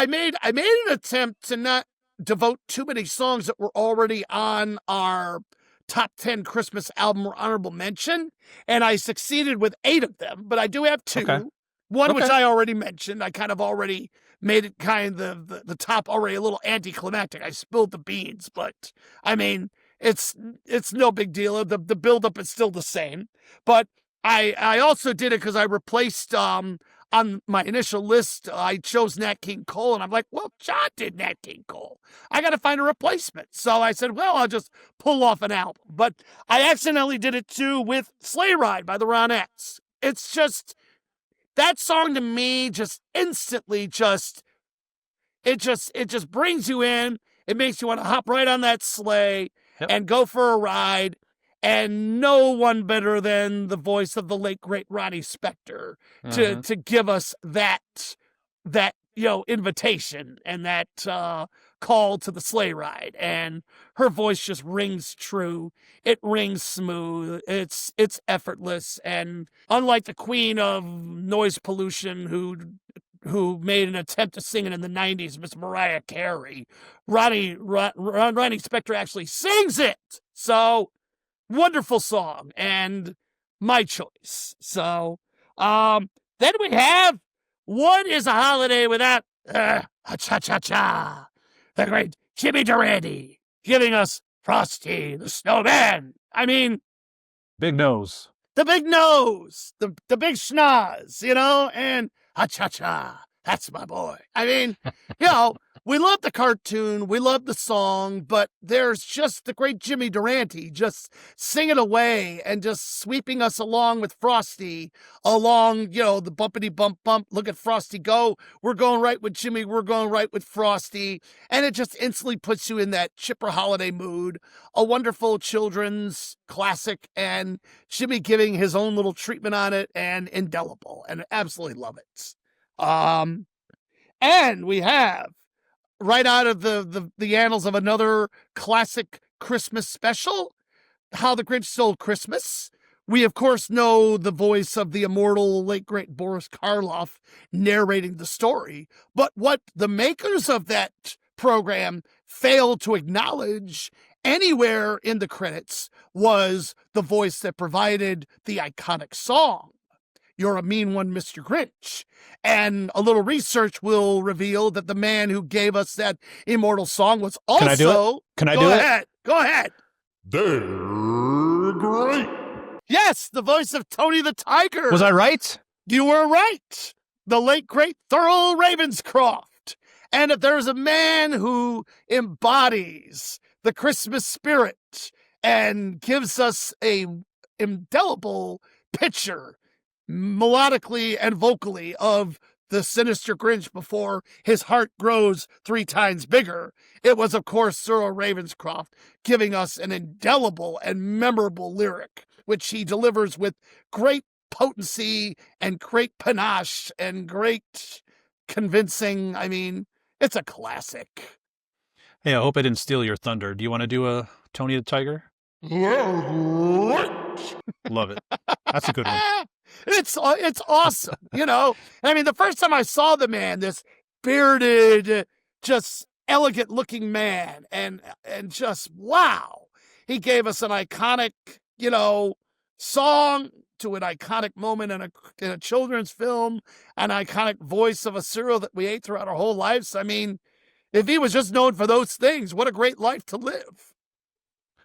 made an attempt to not devote too many songs that were already on our top 10 Christmas album or honorable mention, and I succeeded with 8 of them, but I do have 2. Okay. One which I already mentioned. I kind of already made it kind of the top already a little anticlimactic. I spilled the beans, but I mean, it's no big deal. The buildup is still the same. But I also did it because I replaced on my initial list, I chose Nat King Cole, and I'm like, well, John did Nat King Cole. I got to find a replacement. So I said, well, I'll just pull off an album. But I accidentally did it too with Sleigh Ride by the Ronettes. It's just... that song to me just instantly it just brings you in. It makes you want to hop right on that sleigh and go for a ride. And no one better than the voice of the late great Ronnie Spector to give us that invitation and that call to the sleigh ride. And her voice just rings true. It rings smooth. It's effortless. And unlike the queen of noise pollution who made an attempt to sing it in the 90s, Miss Mariah Carey, Ronnie Spector actually sings it. So wonderful song and my choice. So then we have What Is a Holiday Without Cha-Cha-Cha, the great Jimmy Durante, giving us Frosty the Snowman. I mean, big nose. The big nose, the big schnoz, and cha-cha, that's my boy. I mean, we love the cartoon, we love the song, but there's just the great Jimmy Durante just singing away and just sweeping us along with Frosty, along, the bumpity bump bump. Look at Frosty go. We're going right with Jimmy. We're going right with Frosty. And it just instantly puts you in that chipper holiday mood. A wonderful children's classic, and Jimmy giving his own little treatment on it, and indelible, and I absolutely love it. And we have, right out of the annals of another classic Christmas special, How the Grinch Stole Christmas. We, of course, know the voice of the immortal late great Boris Karloff narrating the story. But what the makers of that program failed to acknowledge anywhere in the credits was the voice that provided the iconic song. You're a Mean One, Mr. Grinch. And a little research will reveal that the man who gave us that immortal song was also... Can I do it? Can I do it? Go ahead. They're great. Yes, the voice of Tony the Tiger. Was I right? You were right. The late, great Thurl Ravenscroft. And if there's a man who embodies the Christmas spirit and gives us a indelible picture, melodically and vocally, of the sinister Grinch before his heart grows 3 times bigger, it was, of course, Thurl Ravenscroft giving us an indelible and memorable lyric, which he delivers with great potency and great panache and great convincing. I mean, it's a classic. Hey, I hope I didn't steal your thunder. Do you want to do a Tony the Tiger? Love it. That's a good one. It's awesome, you know. I mean, the first time I saw the man, this bearded, just elegant-looking man, and just, wow. He gave us an iconic, you know, song to an iconic moment in a children's film, an iconic voice of a cereal that we ate throughout our whole lives. I mean, if he was just known for those things, what a great life to live.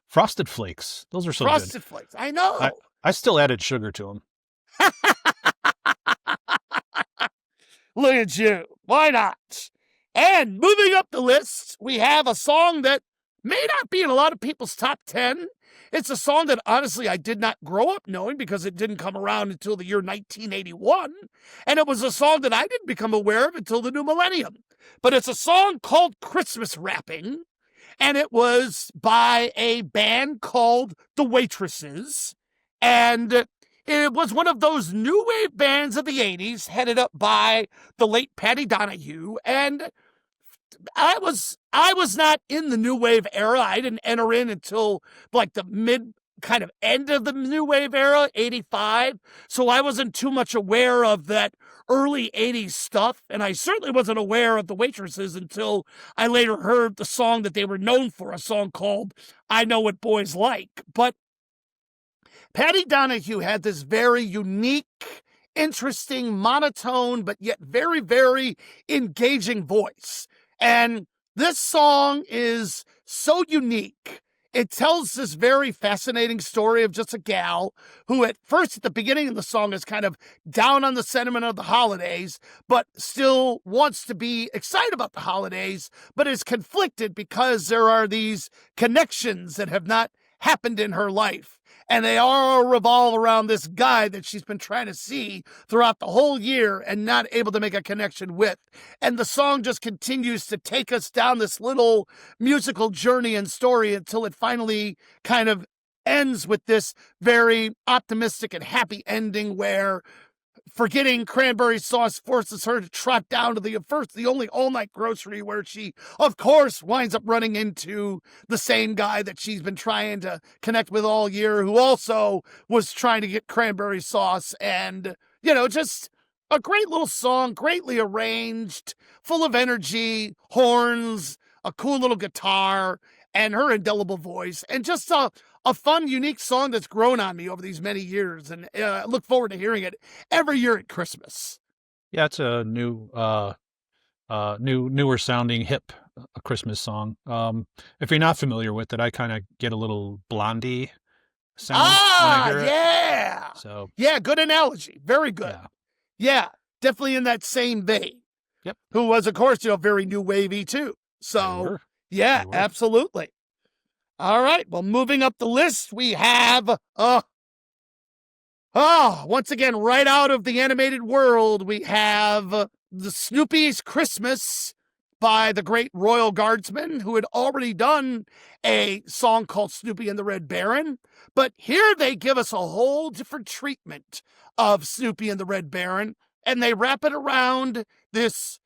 Frosted Flakes. Those are so Frosted good. Flakes. I know. I still added sugar to them. Look at you. Why not? And moving up the list, we have a song that may not be in a lot of people's top 10. It's a song that, honestly, I did not grow up knowing because it didn't come around until the year 1981. And it was a song that I didn't become aware of until the new millennium. But it's a song called Christmas Wrapping. And it was by a band called The Waitresses. And it was one of those new wave bands of the 80s, headed up by the late Patty Donahue. And I was not in the new wave era. I didn't enter in until like the mid kind of end of the new wave era, 85. So I wasn't too much aware of that early 80s stuff. And I certainly wasn't aware of The Waitresses until I later heard the song that they were known for, a song called I Know What Boys Like. But Patty Donahue had this very unique, interesting, monotone, but yet very, very engaging voice. And this song is so unique. It tells this very fascinating story of just a gal who at the beginning of the song is kind of down on the sentiment of the holidays, but still wants to be excited about the holidays, but is conflicted because there are these connections that have not happened in her life. And they all revolve around this guy that she's been trying to see throughout the whole year and not able to make a connection with. And the song just continues to take us down this little musical journey and story until it finally kind of ends with this very optimistic and happy ending where forgetting cranberry sauce forces her to trot down to the only all-night grocery where she, of course, winds up running into the same guy that she's been trying to connect with all year, who also was trying to get cranberry sauce. And, you know, just a great little song, greatly arranged, full of energy, horns, a cool little guitar, and her indelible voice, and just a fun, unique song that's grown on me over these many years, and I look forward to hearing it every year at Christmas. Yeah, it's a newer sounding hip Christmas song. If you're not familiar with it, I kind of get a little Blondie sound when I hear it. Yeah. So yeah, good analogy. Very good. Yeah, definitely in that same vein. Yep. Who was, of course, very new wavy too. So yeah, absolutely. All right. Well, moving up the list, we have, once again, right out of the animated world, we have the Snoopy's Christmas by the great Royal Guardsmen, who had already done a song called Snoopy and the Red Baron. But here they give us a whole different treatment of Snoopy and the Red Baron, and they wrap it around this,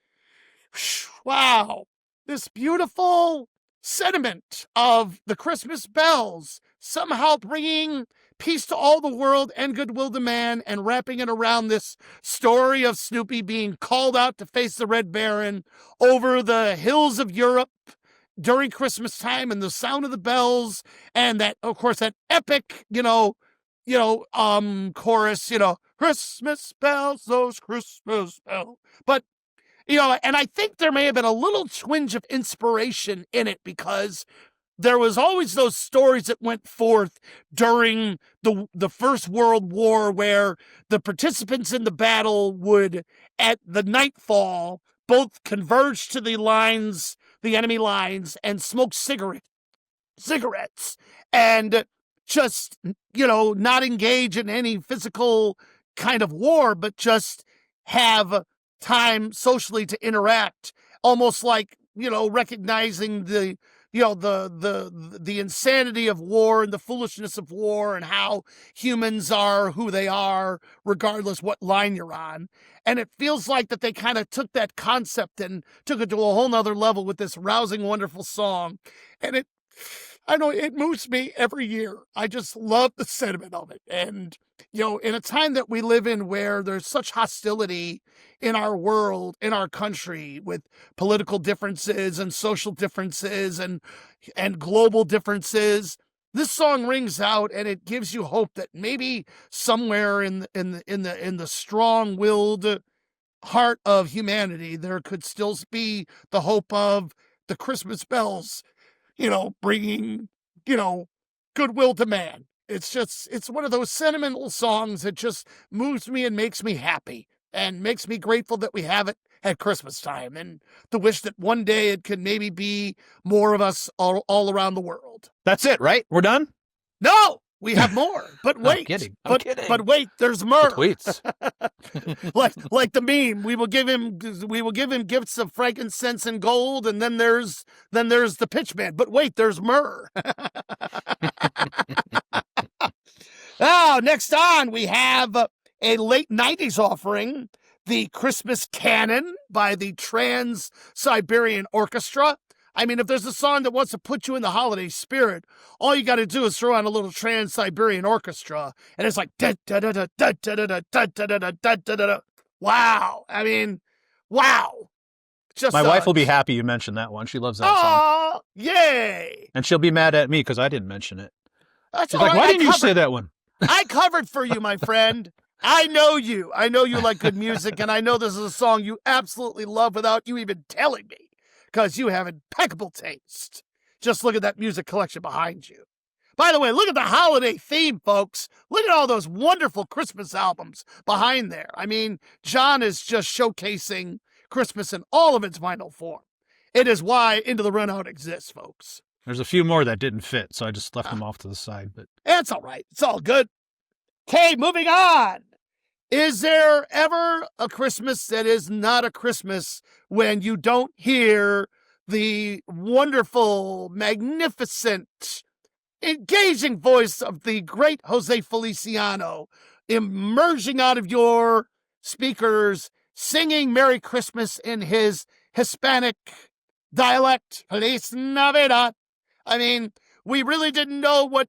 this beautiful sentiment of the Christmas bells, somehow bringing peace to all the world and goodwill to man, and wrapping it around this story of Snoopy being called out to face the Red Baron over the hills of Europe during Christmas time, and the sound of the bells, and that, of course, that epic, chorus, Christmas bells, those Christmas bells. But, and I think there may have been a little twinge of inspiration in it because there was always those stories that went forth during the First World War where the participants in the battle would, at the nightfall, both converge to the enemy lines, and smoke cigarettes and just, not engage in any physical kind of war, but just have time socially to interact, almost like, recognizing the insanity of war and the foolishness of war and how humans are who they are, regardless what line you're on. And it feels like that they kind of took that concept and took it to a whole nother level with this rousing, wonderful song. And I know it moves me every year. I just love the sentiment of it. And, in a time that we live in where there's such hostility in our world, in our country, with political differences and social differences and global differences, this song rings out and it gives you hope that maybe somewhere in the strong-willed heart of humanity, there could still be the hope of the Christmas bells, bringing, goodwill to man. It's one of those sentimental songs that just moves me and makes me happy and makes me grateful that we have it at Christmas time, and the wish that one day it could maybe be more of us all around the world. That's it, right? We're done? No, we have more. But wait, I'm kidding. But wait, there's more. The tweets. like the meme, we will give him gifts of frankincense and gold, and then there's the pitchman. But wait, there's myrrh. Oh, next on we have a late 90s offering, the Christmas Canon by the Trans-Siberian Orchestra. I mean, if there's a song that wants to put you in the holiday spirit, all you got to do is throw on a little Trans-Siberian Orchestra, and it's like da da da da da da da da da da da da da da. Wow! I mean, wow! Just my wife will be happy you mentioned that one. She loves that song. Oh, yay! And she'll be mad at me because I didn't mention it. That's She's like, why didn't you say that one? I covered for you, my friend. I know you. I know you like good music, and I know this is a song you absolutely love without you even telling me, because you have impeccable taste. Just look at that music collection behind you. By the way, look at the holiday theme, folks. Look at all those wonderful Christmas albums behind there. I mean, John is just showcasing Christmas in all of its final form. It is why Into the Runout exists, folks. There's a few more that didn't fit, so I just left them off to the side. But that's all right. It's all good. Okay, moving on. Is there ever a Christmas that is not a Christmas when you don't hear the wonderful, magnificent, engaging voice of the great Jose Feliciano emerging out of your speakers, singing Merry Christmas in his Hispanic dialect, Feliz Navidad? I mean, we really didn't know what,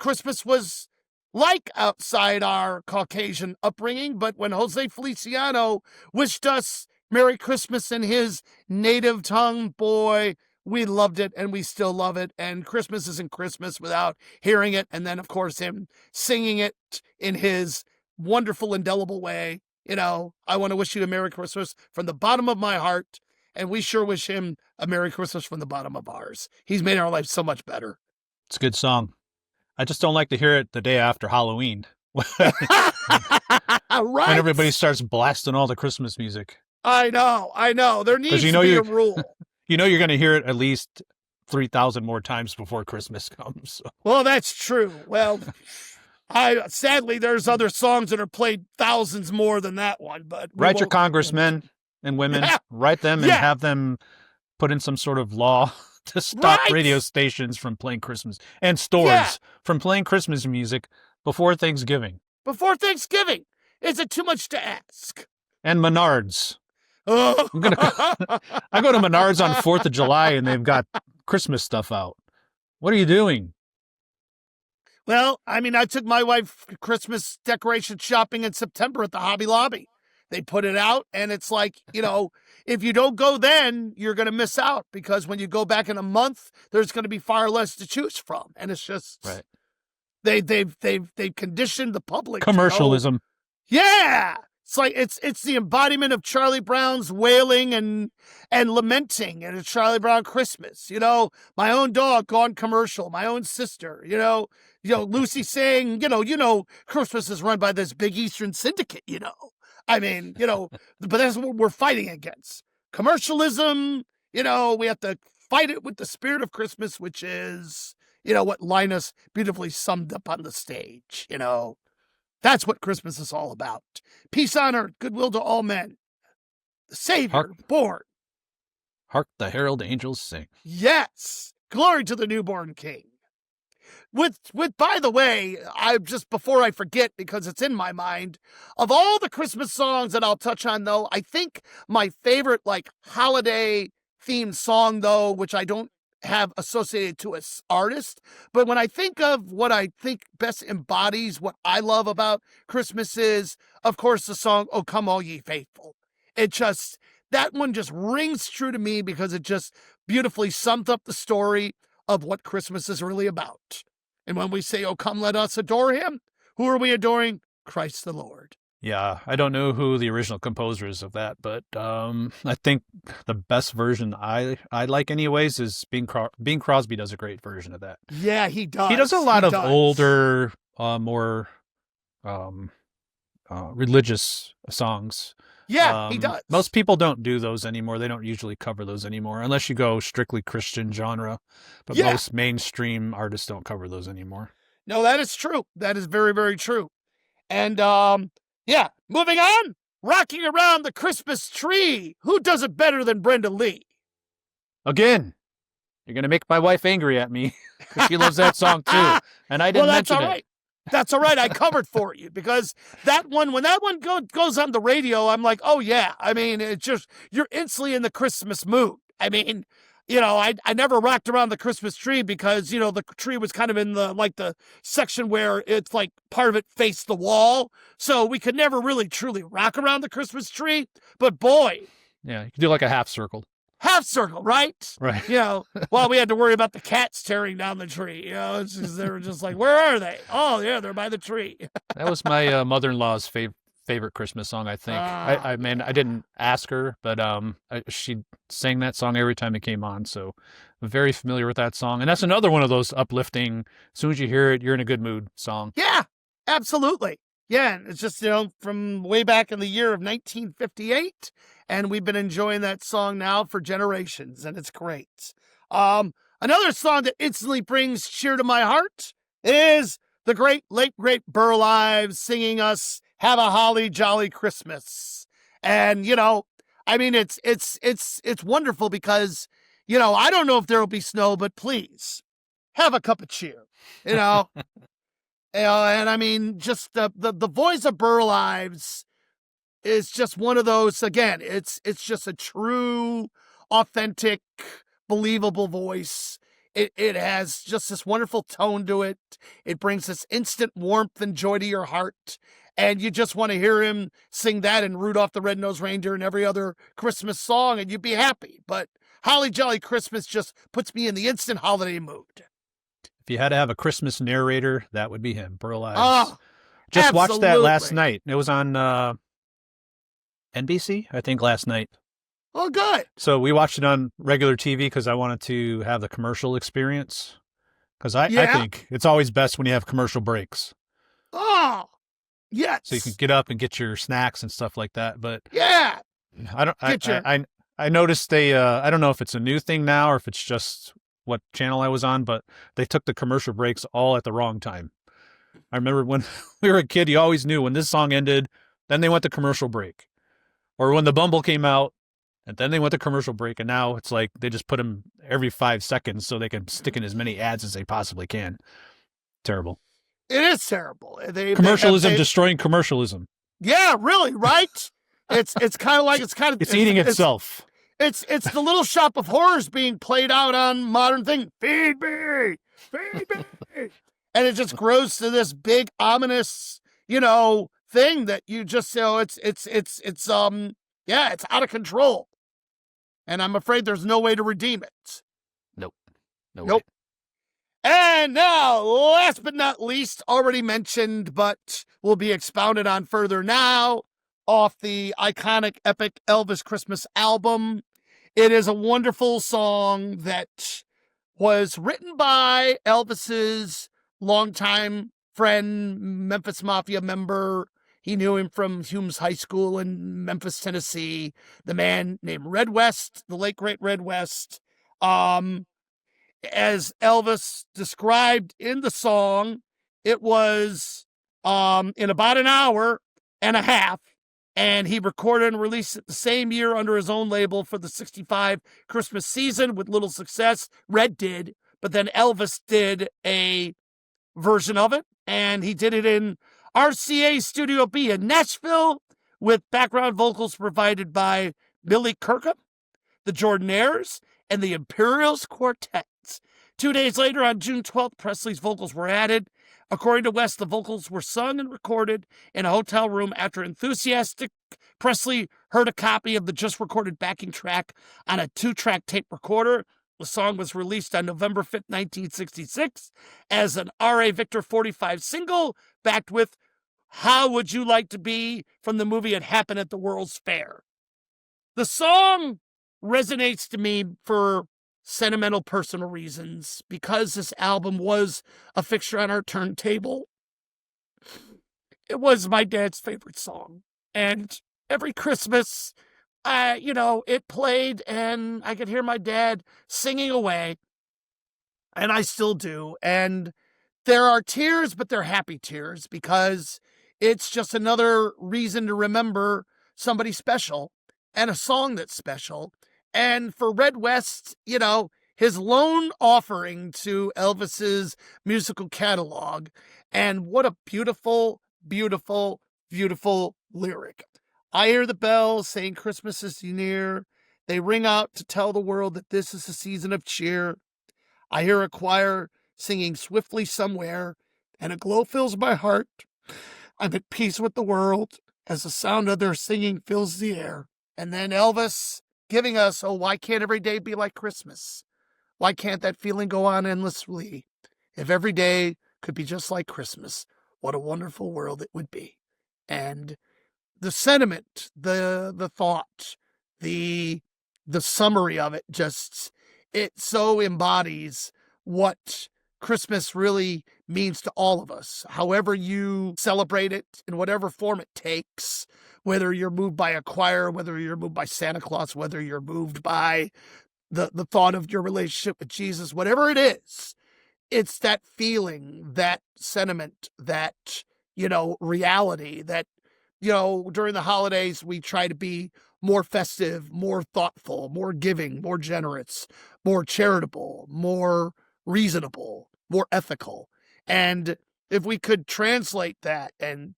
Christmas was like outside our Caucasian upbringing, but when Jose Feliciano wished us Merry Christmas in his native tongue, boy, we loved it and we still love it. And Christmas isn't Christmas without hearing it. And then, of course, him singing it in his wonderful, indelible way. I want to wish you a Merry Christmas from the bottom of my heart. And we sure wish him a Merry Christmas from the bottom of ours. He's made our life so much better. It's a good song. I just don't like to hear it the day after Halloween. Right. When everybody starts blasting all the Christmas music. I know. There needs to be a rule. You're going to hear it at least 3,000 more times before Christmas comes. So. Well, that's true. Well, sadly, there's other songs that are played thousands more than that one. But write your congressmen and women, write them and have them put in some sort of law to stop radio stations from playing Christmas and stores from playing Christmas music before Thanksgiving. Before Thanksgiving. Is it too much to ask? And Menards. I go to Menards on 4th of July and they've got Christmas stuff out. What are you doing? Well, I mean, I took my wife Christmas decoration shopping in September at the Hobby Lobby. They put it out, and it's like, if you don't go then, you're going to miss out, because when you go back in a month, there's going to be far less to choose from. And it's just, They've conditioned the public. Commercialism. Yeah. It's like it's the embodiment of Charlie Brown's wailing and lamenting, and it's Charlie Brown Christmas. My own dog gone commercial, my own sister, Lucy saying, Christmas is run by this big Eastern syndicate, I mean, but that's what we're fighting against. Commercialism, we have to fight it with the spirit of Christmas, which is, what Linus beautifully summed up on the stage, That's what Christmas is all about. Peace on earth, goodwill to all men. The Savior born. Hark the herald angels sing. Yes. Glory to the newborn King. With by the way, before I forget, because it's in my mind, of all the Christmas songs that I'll touch on, though, I think my favorite, holiday themed song, though, which I don't have associated to an artist, but when I think of what I think best embodies what I love about Christmas is, of course, the song "Oh Come All Ye Faithful." That one just rings true to me because it just beautifully sums up the story of what Christmas is really about. And when we say, "Oh come, let us adore him," who are we adoring? Christ the Lord. Yeah, I don't know who the original composer is of that, but I think the best version I like anyways is Bing Crosby does a great version of that. Yeah, he does. He does a lot of older, more religious songs. Yeah, he does. Most people don't do those anymore. They don't usually cover those anymore, unless you go strictly Christian genre. But most mainstream artists don't cover those anymore. No, that is true. That is very, very true. And moving on. Rocking around the Christmas tree. Who does it better than Brenda Lee? Again, you're going to make my wife angry at me because she loves that song too. And I didn't mention it. That's all right. I covered for you because when that one goes on the radio, I'm like, oh yeah. I mean, it's just, you're instantly in the Christmas mood. I mean, I never rocked around the Christmas tree because, the tree was kind of in the section where it's like part of it faced the wall. So we could never really truly rock around the Christmas tree. But boy. Yeah, you can do like a half circle. Half circle, right? Right. While we had to worry about the cats tearing down the tree. They were just like, where are they? Oh, yeah, they're by the tree. That was my mother-in-law's favorite Christmas song, I think. I mean, I didn't ask her, but she sang that song every time it came on, so I'm very familiar with that song. And that's another one of those uplifting, as soon as you hear it, you're in a good mood song. Yeah, absolutely. Yeah, and it's just, from way back in the year of 1958, and we've been enjoying that song now for generations, and it's great. Another song that instantly brings cheer to my heart is the late great Burl Ives singing us "Have a Holly Jolly Christmas." And, I mean, it's wonderful because, I don't know if there will be snow, but please have a cup of cheer, And I mean, just the voice of Burl Ives is just one of those, again, it's just a true, authentic, believable voice. It has just this wonderful tone to it. It brings this instant warmth and joy to your heart. And you just want to hear him sing that and Rudolph the Red-Nosed Reindeer and every other Christmas song, and you'd be happy. But Holly Jolly Christmas just puts me in the instant holiday mood. If you had to have a Christmas narrator, that would be him, Burl Ives. Oh, just watched that last night. It was on NBC, I think, last night. Oh, good. So we watched it on regular TV because I wanted to have the commercial experience. Because I think it's always best when you have commercial breaks. Oh, yes. So you can get up and get your snacks and stuff like that. But yeah, I noticed I don't know if it's a new thing now or if it's just what channel I was on, but they took the commercial breaks all at the wrong time. I remember when we were a kid, you always knew when this song ended, then they went to commercial break. Or when the Bumble came out, and then they went to commercial break, and now it's like they just put them every 5 seconds so they can stick in as many ads as they possibly can. Terrible. It is terrible. Commercialism destroying commercialism. Yeah, really, right? It's kind of like it's eating itself. It's the Little Shop of Horrors being played out on modern thing. Feed me, feed me, and it just grows to this big ominous, thing that you just it's out of control, and I'm afraid there's no way to redeem it. Nope. Nope. And now, last but not least, already mentioned, but will be expounded on further now, off the iconic, epic Elvis Christmas album. It is a wonderful song that was written by Elvis's longtime friend, Memphis Mafia member. He knew him from Hume's High School in Memphis, Tennessee. The man named Red West, the late great Red West. As Elvis described in the song, it was in about an hour and a half, and he recorded and released it the same year under his own label for the 65 Christmas season with little success. Red did, but then Elvis did a version of it, and he did it in RCA Studio B in Nashville with background vocals provided by Billy Kirkham, the Jordanaires, and the Imperials Quartet. 2 days later, on June 12th, Presley's vocals were added. According to West, the vocals were sung and recorded in a hotel room after enthusiastic Presley heard a copy of the just recorded backing track on a 2-track tape recorder. The song was released on November 5th, 1966 as an R.A. Victor 45 single, backed with How Would You Like to Be from the movie It Happened at the World's Fair. The song resonates to me for sentimental personal reasons, because this album was a fixture on our turntable. It was my dad's favorite song, and every Christmas, it played, and I could hear my dad singing away, and I still do. And there are tears, but they're happy tears, because it's just another reason to remember somebody special and a song that's special. And for Red West, his lone offering to Elvis's musical catalog. And what a beautiful, beautiful, beautiful lyric. I hear the bells saying Christmas is near. They ring out to tell the world that this is a season of cheer. I hear a choir singing swiftly somewhere, and a glow fills my heart. I'm at peace with the world as the sound of their singing fills the air. And then Elvis giving us, oh, why can't every day be like Christmas? Why can't that feeling go on endlessly? If every day could be just like Christmas, what a wonderful world it would be. And the sentiment, the thought, the summary of it, it so embodies what Christmas really means to all of us. However you celebrate it, in whatever form it takes, whether you're moved by a choir, whether you're moved by Santa Claus, whether you're moved by the thought of your relationship with Jesus, whatever it is, it's that feeling, that sentiment, that, reality that, during the holidays, we try to be more festive, more thoughtful, more giving, more generous, more charitable, more reasonable, more ethical. And if we could translate that and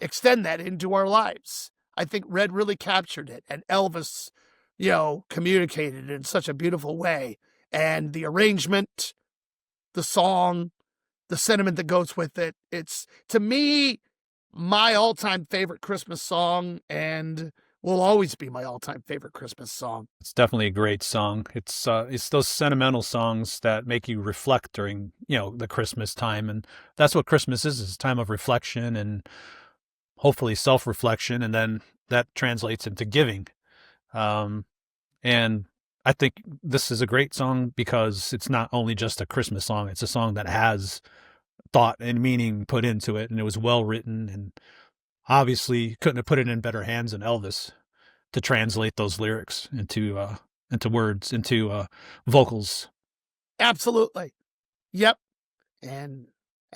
extend that into our lives, I think Red really captured it. And Elvis, communicated in such a beautiful way. And the arrangement, the song, the sentiment that goes with it, it's, to me, my all-time favorite Christmas song, and will always be my all-time favorite Christmas song. It's definitely a great song. It's those sentimental songs that make you reflect during, the Christmas time. And that's what Christmas is a time of reflection and hopefully self-reflection. And then that translates into giving. And I think this is a great song because it's not only just a Christmas song. It's a song that has thought and meaning put into it, and it was well written, and obviously couldn't have put it in better hands than Elvis to translate those lyrics into words, into vocals. Absolutely. Yep. And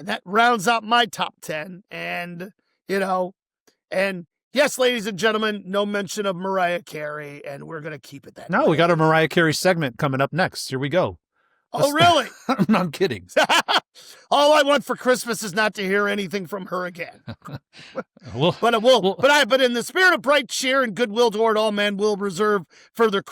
that rounds out my top 10. And, and yes, ladies and gentlemen, no mention of Mariah Carey, and we're going to keep it that way. No, we got a Mariah Carey segment coming up next. Here we go. Oh, really? No, I'm kidding. All I want for Christmas is not to hear anything from her again. But in the spirit of bright cheer and goodwill toward all men, we'll reserve further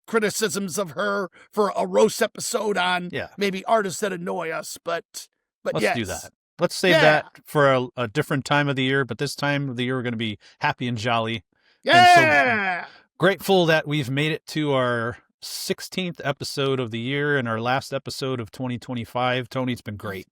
criticisms of her for a roast episode on maybe artists that annoy us. But let's do that. Let's save that for a different time of the year. But this time of the year, we're going to be happy and jolly. Yeah. And so grateful that we've made it to our 16th episode of the year and our last episode of 2025. Tony, it's been great.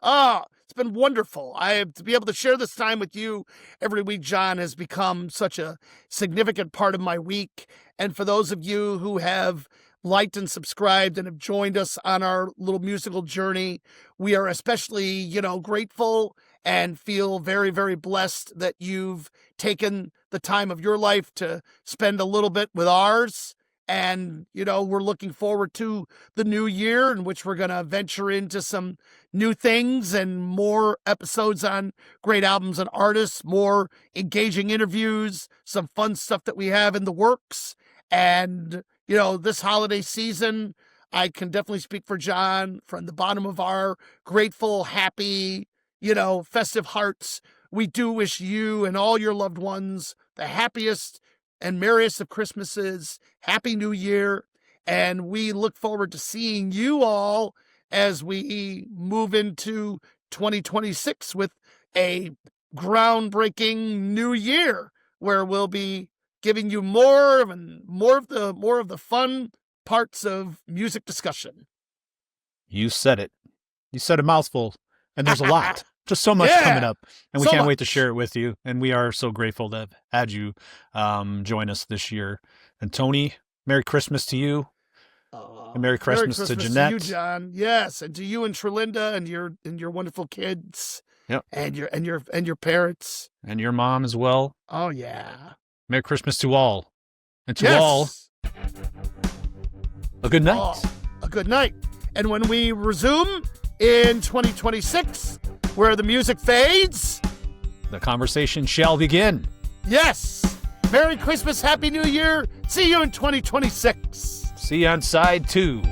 It's been wonderful. To be able to share this time with you every week, John, has become such a significant part of my week. And for those of you who have liked and subscribed and have joined us on our little musical journey, we are especially, grateful and feel very, very blessed that you've taken the time of your life to spend a little bit with ours. And, we're looking forward to the new year in which we're going to venture into some new things and more episodes on great albums and artists, more engaging interviews, some fun stuff that we have in the works. And, this holiday season, I can definitely speak for John from the bottom of our grateful, happy, festive hearts. We do wish you and all your loved ones the happiest and merriest of Christmases, Happy New Year, and we look forward to seeing you all as we move into 2026 with a groundbreaking new year where we'll be giving you more of the fun parts of music discussion. You said it. You said a mouthful, and there's a lot. Just so much coming up, and we can't wait to share it with you. And we are so grateful to have had you join us this year. And Tony, Merry Christmas to you, and Merry Christmas to Jeanette, to you, John. Yes, and to you and Trilinda and your wonderful kids. Yep. And your parents and your mom as well. Oh yeah. Merry Christmas to all, and to all, a good night. A good night. And when we resume in 2026. Where the music fades, the conversation shall begin. Yes. Merry Christmas, Happy New Year. See you in 2026. See you on side 2.